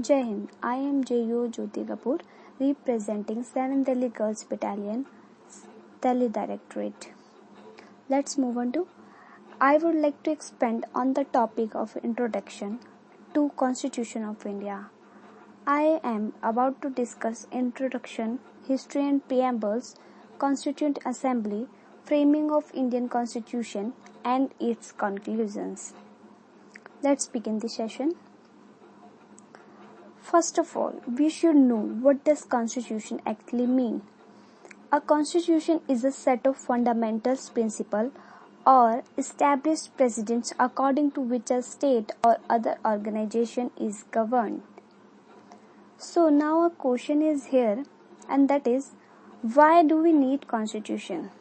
Jai Hind, I am J.U. Jyoti Kapoor, representing 7th Delhi Girls Battalion, Delhi Directorate. Let's move on to. I would like to expand on the topic of introduction to Constitution of India. I am about to discuss introduction, history and preambles, Constituent Assembly, framing of Indian Constitution and its conclusions. Let's begin the session. First of all, we should know what does constitution actually mean. A constitution is a set of fundamental principles or established precedents according to which a state or other organization is governed. So now a question is here, and that is, why do we need constitution?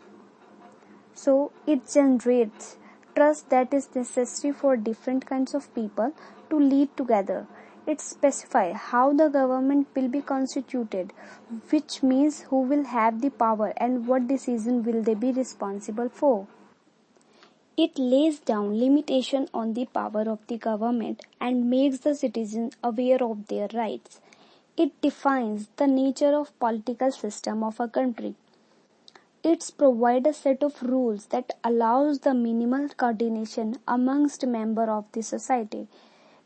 So it generates trust that is necessary for different kinds of people to lead together. It specifies how the government will be constituted, which means who will have the power and what decision will they be responsible for. It lays down limitation on the power of the government and makes the citizens aware of their rights. It defines the nature of political system of a country. It provides a set of rules that allows the minimal coordination amongst members of the society.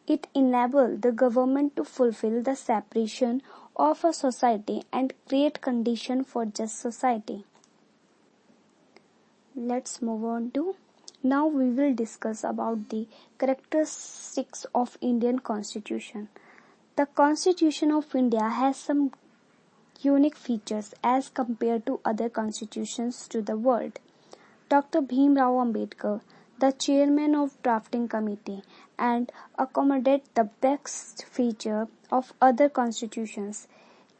It enables the government to fulfill the separation of a society and create conditions for just society. Let's move on to. Now we will discuss about the characteristics of Indian Constitution. The Constitution of India has some unique features as compared to other constitutions to the world. Dr. Bhim Rao Ambedkar, the chairman of drafting committee, and accommodate the best feature of other constitutions,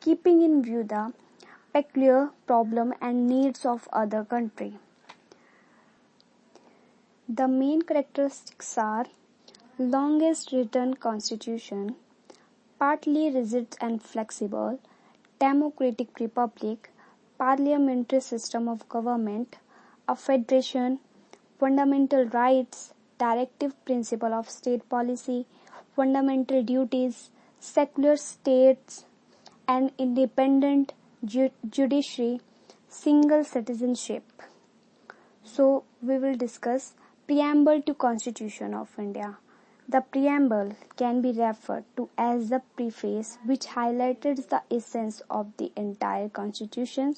keeping in view the peculiar problem and needs of other country. The main characteristics are longest written constitution, partly rigid and flexible, democratic republic, parliamentary system of government, a federation, fundamental rights, directive principle of state policy, fundamental duties, secular states, and independent judiciary, single citizenship. So we will discuss preamble to Constitution of India. The preamble can be referred to as the preface, which highlighted the essence of the entire constitution.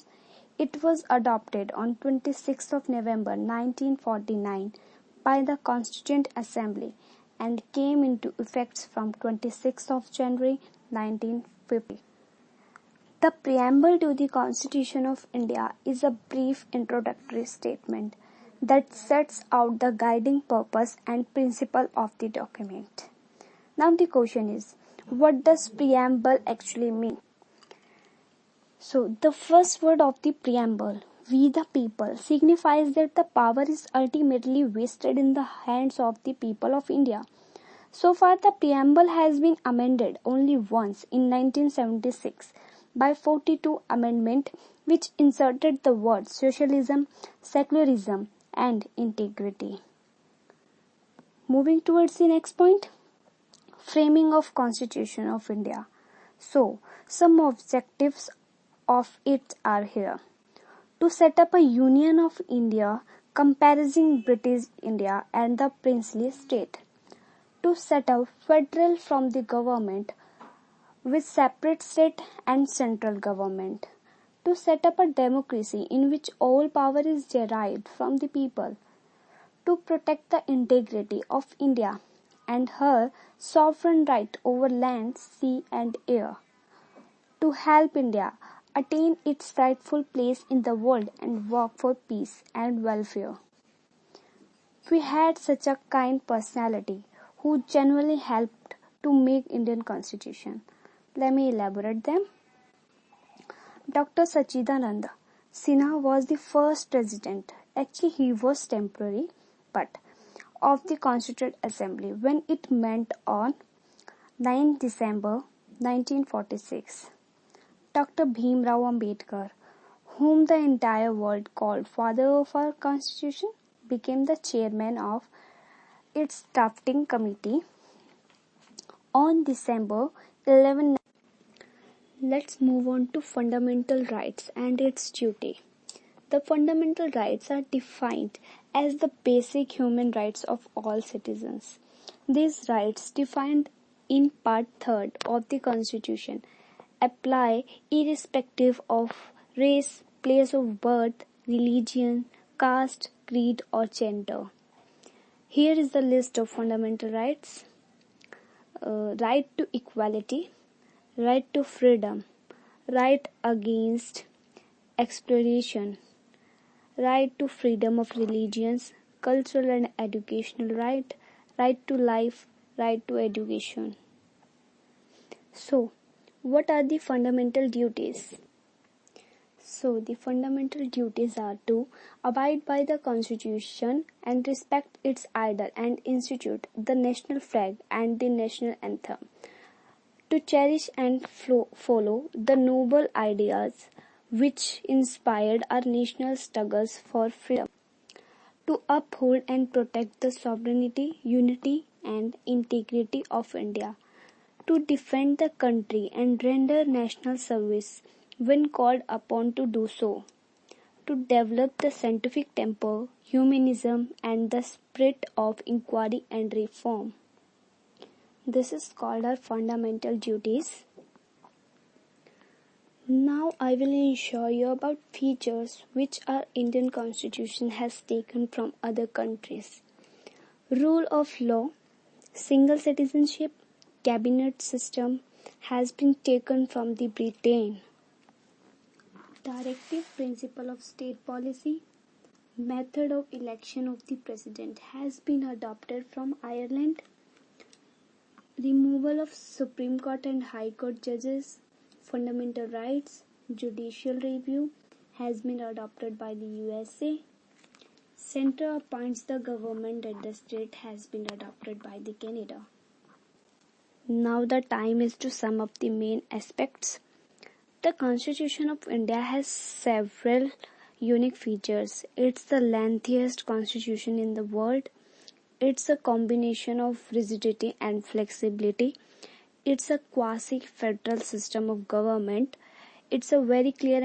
It was adopted on 26th of November 1949 by the Constituent Assembly and came into effect from 26th of January 1950. The preamble to the Constitution of India is a brief introductory statement that sets out the guiding purpose and principle of the document. Now the question is, what does preamble actually mean? So the first word of the preamble, we the people, signifies that the power is ultimately vested in the hands of the people of India. So far the preamble has been amended only once in 1976 by 42 amendment, which inserted the words socialism, secularism and integrity. Moving towards the next point, framing of Constitution of India. So, some objectives of it are here. To set up a Union of India comprising British India and the princely state. To set up federal from the government with separate state and central government. To set up a democracy in which all power is derived from the people. To protect the integrity of India and her sovereign right over land, sea and air. To help India attain its rightful place in the world and work for peace and welfare. We had such a kind personality who genuinely helped to make Indian Constitution. Let me elaborate them. Dr. Sachidanand Sinha was the first president. Actually, he was temporary, but of the Constituent Assembly when it met on 9 December 1946. Dr. Bhim Rao Ambedkar, whom the entire world called father of our Constitution, became the chairman of its drafting committee on December 11. Let's move on to fundamental rights and its duty. The fundamental rights are defined as the basic human rights of all citizens. These rights, defined in Part 3 of the Constitution, apply irrespective of race, place of birth, religion, caste, creed, or gender. Here is the list of fundamental rights. Right to equality, right to freedom, right against exploration, right to freedom of religions, cultural and educational right, right to life, right to education. So, what are the fundamental duties? So, the fundamental duties are to abide by the Constitution and respect its idol and institute the national flag and the national anthem, to cherish and follow the noble ideas which inspired our national struggles for freedom, to uphold and protect the sovereignty, unity, and integrity of India, to defend the country and render national service when called upon to do so, to develop the scientific temper, humanism, and the spirit of inquiry and reform. This is called our fundamental duties. Now I will show you about features which our Indian Constitution has taken from other countries. Rule of law, single citizenship, cabinet system has been taken from the Britain. Directive principle of state policy, method of election of the president has been adopted from Ireland. Removal of Supreme Court and High Court judges, fundamental rights, judicial review has been adopted by the USA. Centre appoints the government at the state has been adopted by the Canada. Now the time is to sum up the main aspects. The Constitution of India has several unique features. It's the lengthiest constitution in the world. It's a combination of rigidity and flexibility. It's a quasi-federal system of government. It's a very clear